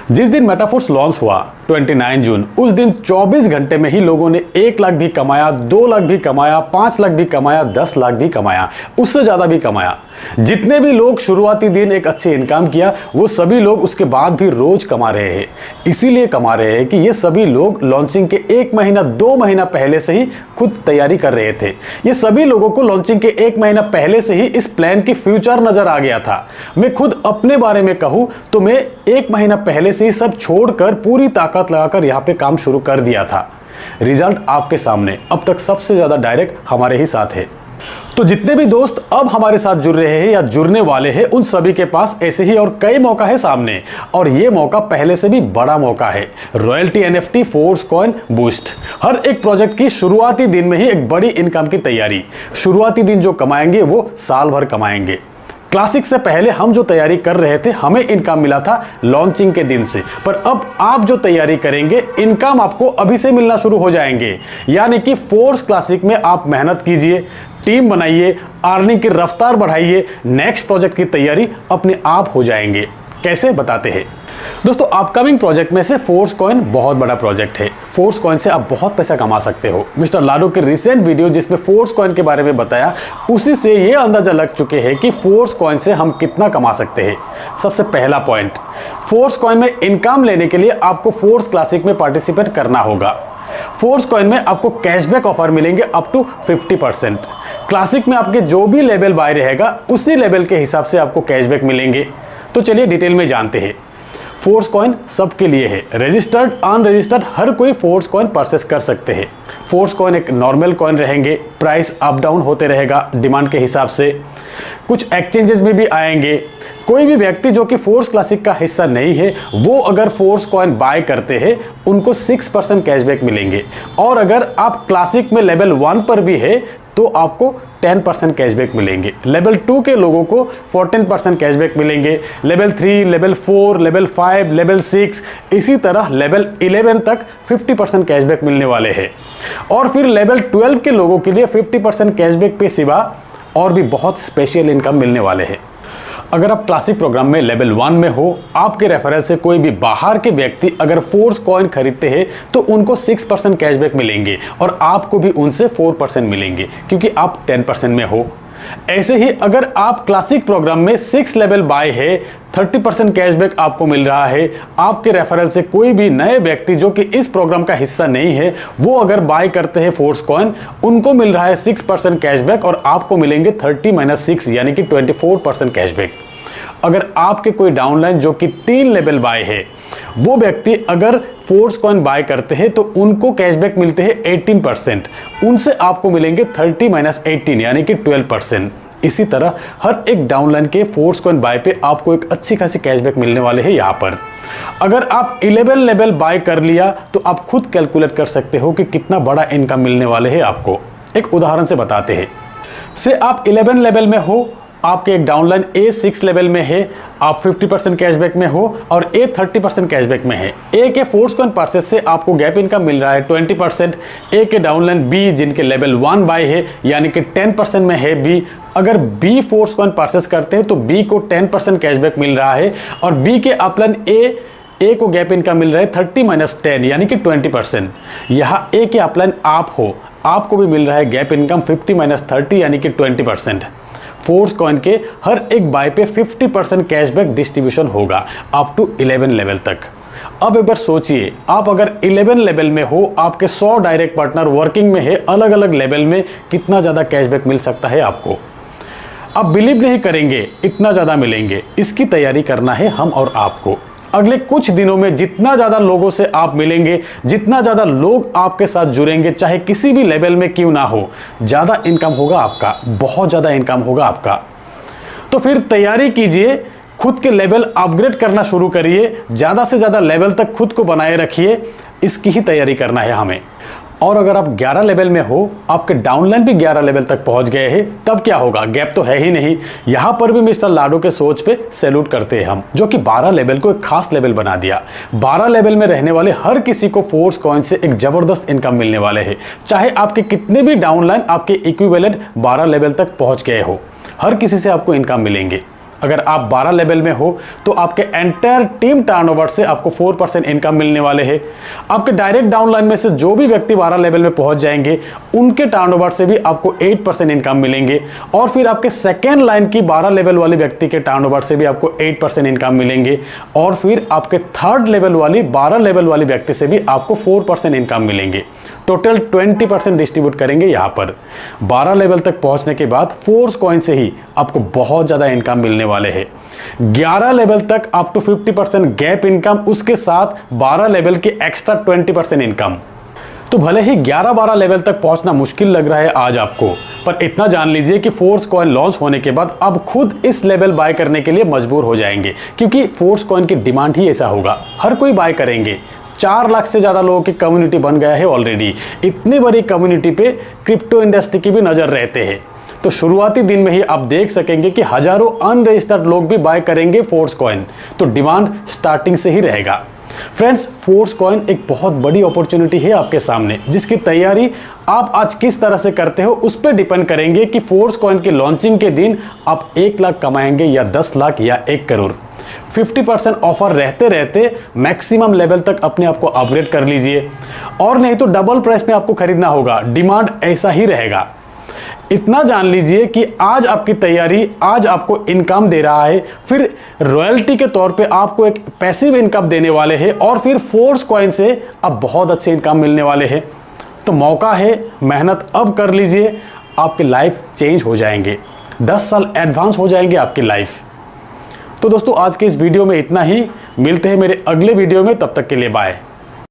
जिस दिन metaphors launch हुआ 29 जून, उस दिन 24 घंटे में ही लोगों ने 1 लाख भी कमाया, 2 लाख भी कमाया, 5 लाख भी कमाया, 10 लाख भी कमाया, उससे ज्यादा भी कमाया। जितने भी लोग शुरुआती दिन एक अच्छी इनकम किया, वो सभी लोग उसके बाद भी रोज कमा रहे हैं। इसीलिए कमा रहे हैं कि ये सभी लोग लॉन्चिंग के 1 महीना 2 महीना पहले से ही खुद तैयारी कर रहे थे। ये सभी लोगों को लॉन्चिंग के 1 महीना पहले से ही इस प्लान की फ्यूचर नजर आ गया था। मैं खुद अपने बारे में कहूं तो मैं 1 महीना पहले से ही सब छोड़कर पूरी ताकत लगाकर यहां पे काम शुरू कर दिया था। रिजल्ट आपके सामने, अब तक सबसे ज्यादा डायरेक्ट हमारे ही साथ है। तो जितने भी दोस्त अब हमारे साथ जुड़ रहे हैं या जुड़ने वाले हैं, उन सभी के पास ऐसे ही और कई मौका है सामने, और ये मौका पहले से भी बड़ा मौका है। Royalty NFT force coin boost. हर एक प्रोजेक्ट की शुरुआती दिन में ही एक बड़ी इनकम की तैयारी। शुरुआती दिन जो कमाएंगे वो साल भर कमाएंगे। क्लासिक से पहले हम जो तैयारी कर रहे थे, हमें इनकम मिला था लॉन्चिंग के दिन से, पर अब आप जो तैयारी करेंगे, इनकम आपको अभी से मिलना शुरू हो जाएंगे। यानी कि फोर्स क्लासिक में आप मेहनत कीजिए, टीम बनाइए, अर्निंग की रफ्तार बढ़ाइए, नेक्स्ट प्रोजेक्ट की तैयारी अपने आप हो जाएंगे। कैसे, बताते हैं दोस्तों। अपकमिंग प्रोजेक्ट में से फोर्स कॉइन बहुत बड़ा प्रोजेक्ट है। फोर्स कॉइन से आप बहुत पैसा कमा सकते हो। मिस्टर लाडो के रिसेंट वीडियो जिसमें फोर्स कॉइन के बारे में बताया, उसी से ये अंदाजा लग चुके हैं कि फोर्स कॉइन से हम कितना कमा सकते हैं। सबसे पहला पॉइंट, फोर्स कॉइन में इनकम लेने के लिए आपको फोर्स क्लासिक में पार्टिसिपेट करना होगा। फोर्स कॉइन में आपको कैशबैक ऑफर मिलेंगे अप टू 50%। क्लासिक में आपके जो भी लेवल बाय रहेगा, उसी लेवल के हिसाब से आपको कैशबैक मिलेंगे। तो चलिए डिटेल में जानते हैं। फोर्स कॉइन सबके लिए है। रजिस्टर्ड अनरजिस्टर्ड हर कोई फोर्स कॉइन परचेस कर सकते हैं। फोर्स कॉइन एक नॉर्मल कॉइन रहेंगे, प्राइस अप डाउन होते रहेगा डिमांड के हिसाब से। कुछ एक्सचेंजेस में भी आएंगे। कोई भी व्यक्ति जो कि फोर्स क्लासिक का हिस्सा नहीं है, वो अगर फोर्स कॉइन बाय करते हैं, उनको 6% कैशबैक मिलेंगे। और अगर आप क्लासिक में लेवल 1 पर भी है तो आपको 10% कैशबैक मिलेंगे। लेवल 2 के लोगों को 14% कैशबैक मिलेंगे। लेवल 3, लेवल 4, लेवल 5, लेवल 6, इसी तरह लेवल 11 तक 50% कैशबैक मिलने वाले हैं। और फिर लेवल 12 के लोगों के लिए 50% कैशबैक पे सिवा और भी बहुत स्पेशल इनकम मिलने वाले हैं। अगर आप क्लासिक प्रोग्राम में लेवल 1 में हो, आपके रेफरल से कोई भी बाहर के व्यक्ति अगर फोर्स कॉइन खरीदते हैं तो उनको 6% कैशबैक मिलेंगे और आपको भी उनसे 4% मिलेंगे, क्योंकि आप 10% में हो। ऐसे ही अगर आप क्लासिक प्रोग्राम में 6 लेवल बाय है, 30% कैशबैक आपको मिल रहा है। आपके रेफरल से कोई भी नए व्यक्ति जो कि इस प्रोग्राम का हिस्सा नहीं है, वो अगर बाय करते हैं फोर्स कॉइन, उनको मिल रहा है 6% कैशबैक और आपको मिलेंगे 30 - 6 यानी कि 24% कैशबैक। अगर आपके कोई डाउनलाइन जो कि 3 लेवल बाय है, वो व्यक्ति अगर फोर्स कॉइन बाय करते हैं तो उनको कैशबैक मिलते हैं 18%। उनसे आपको मिलेंगे 30 - 18 यानी कि 12%। इसी तरह हर एक डाउनलाइन के फोर्स कॉइन बाय पे आपको एक अच्छी खासी कैशबैक मिलने वाले हैं। यहाँ पर अगर आप 11 लेवल बाय कर लिया तो आप खुद कैलकुलेट कर सकते हो कि कितना बड़ा इनकम मिलने वाले हैं आपको। एक उदाहरण से बताते हैं। से आप 11 लेवल में हो, आपके एक डाउनलाइन ए 6 लेवल में है, आप 50% कैशबैक में हो और ए 30% कैशबैक में है। ए के फोर्स कॉइन परचेस से आपको गैप इनकम मिल रहा है 20%। ए के डाउनलाइन बी जिनके लेवल 1 बाय है यानी कि 10% में है बी, अगर बी फोर्स कॉइन परचेस करते हैं तो बी को 10% कैशबैक मिल रहा है और बी के अपलाइन ए को गैप इनकम मिल रहा है 30 - 10 यानी कि 20%। यहाँ ए के अपलाइन आप हो, आपको भी मिल रहा है गैप इनकम 50 - 30 यानी कि 20%। फोर्स कॉइन के हर एक बाय पे 50% कैशबैक डिस्ट्रीब्यूशन होगा अप टू 11 लेवल तक। अब एक बार सोचिए, आप अगर 11 लेवल में हो, आपके 100 डायरेक्ट पार्टनर वर्किंग में है अलग अलग लेवल में, कितना ज़्यादा कैशबैक मिल सकता है आपको। आप बिलीव नहीं करेंगे, इतना ज़्यादा मिलेंगे। इसकी तैयारी करना है हम और आपको। अगले कुछ दिनों में जितना ज़्यादा लोगों से आप मिलेंगे, जितना ज़्यादा लोग आपके साथ जुड़ेंगे, चाहे किसी भी लेवल में क्यों ना हो, ज़्यादा इनकम होगा आपका, बहुत ज़्यादा इनकम होगा आपका। तो फिर तैयारी कीजिए, खुद के लेवल अपग्रेड करना शुरू करिए, ज़्यादा से ज़्यादा लेवल तक खुद को बनाए रखिए। इसकी ही तैयारी करना है हमें। और अगर आप 11 लेवल में हो, आपके डाउनलाइन भी 11 लेवल तक पहुंच गए हैं, तब क्या होगा? गैप तो है ही नहीं। यहां पर भी मिस्टर लाडो के सोच पे सैल्यूट करते हैं हम, जो कि 12 लेवल को एक खास लेवल बना दिया। 12 लेवल में रहने वाले हर किसी को फोर्स कॉइन से एक जबरदस्त इनकम मिलने वाले हैं। चाहे आपके कितने भी डाउनलाइन आपके इक्विवेलेंट 12 लेवल तक पहुंच गए हो, हर किसी से आपको इनकम मिलेंगे। अगर आप 12 लेवल में हो तो आपके एंटायर टीम टर्नओवर से आपको 4% इनकम मिलने वाले हैं। आपके डायरेक्ट डाउनलाइन में से जो भी व्यक्ति 12 लेवल में पहुंच जाएंगे उनके टर्नओवर से भी आपको 8% इनकम मिलेंगे, और फिर आपके सेकेंड लाइन की 12 लेवल वाले व्यक्ति के टर्नओवर से भी आपको 8% इनकम मिलेंगे, और फिर आपके थर्ड लेवल वाली 12 लेवल वाली व्यक्ति से भी आपको 4% इनकम मिलेंगे। टोटल 20% डिस्ट्रीब्यूट करेंगे यहाँ पर। 12 लेवल तक पहुंचने के बाद फोर्स कॉइन से ही आपको बहुत ज़्यादा इनकम मिलने वाले हैं। 11 लेवल तक अप टू 50% गैप इनकम, उसके साथ 12 लेवल की एक्स्ट्रा 20% इनकम। तो भले ही 11-12 लेवल तक पहुंचना मुश्किल लग रहा है आज आपको, पर इतना जान लीजिए कि फोर्स कॉइन लॉन्च होने के बाद अब खुद इस लेवल बाय करने के लिए मजबूर हो जाएंगे, क्योंकि फोर्स कॉइन की डिमांड ही ऐसा होगा, हर कोई बाय करेंगे। 4 लाख से ज़्यादा लोगों की कम्युनिटी बन गया है ऑलरेडी। इतनी बड़ी कम्युनिटी पे क्रिप्टो इंडस्ट्री की भी नज़र रहते हैं। तो शुरुआती दिन में ही आप देख सकेंगे कि हजारों अनरजिस्टर्ड लोग भी बाय करेंगे फोर्स कॉइन, तो डिमांड स्टार्टिंग से ही रहेगा। फ्रेंड्स, फोर्स कॉइन एक बहुत बड़ी अपॉर्चुनिटी है आपके सामने, जिसकी तैयारी आप आज किस तरह से करते हो उस पर डिपेंड करेंगे कि फोर्स कॉइन की लॉन्चिंग के दिन आप 1 लाख कमाएंगे या 10 लाख या 1 करोड़। 50% ऑफर रहते रहते मैक्सिमम लेवल तक अपने आप को अपग्रेड कर लीजिए, और नहीं तो डबल प्राइस में आपको खरीदना होगा। डिमांड ऐसा ही रहेगा। इतना जान लीजिए कि आज आपकी तैयारी आज आपको इनकम दे रहा है, फिर रॉयल्टी के तौर पे आपको एक पैसिव इनकम देने वाले हैं, और फिर फोर्स कॉइन से अब बहुत अच्छे इनकम मिलने वाले हैं। तो मौका है, मेहनत अब कर लीजिए, आपकी लाइफ चेंज हो जाएंगे, 10 साल एडवांस हो जाएंगे आपकी लाइफ। तो दोस्तों, आज के इस वीडियो में इतना ही। मिलते हैं मेरे अगले वीडियो में, तब तक के लिए बाय।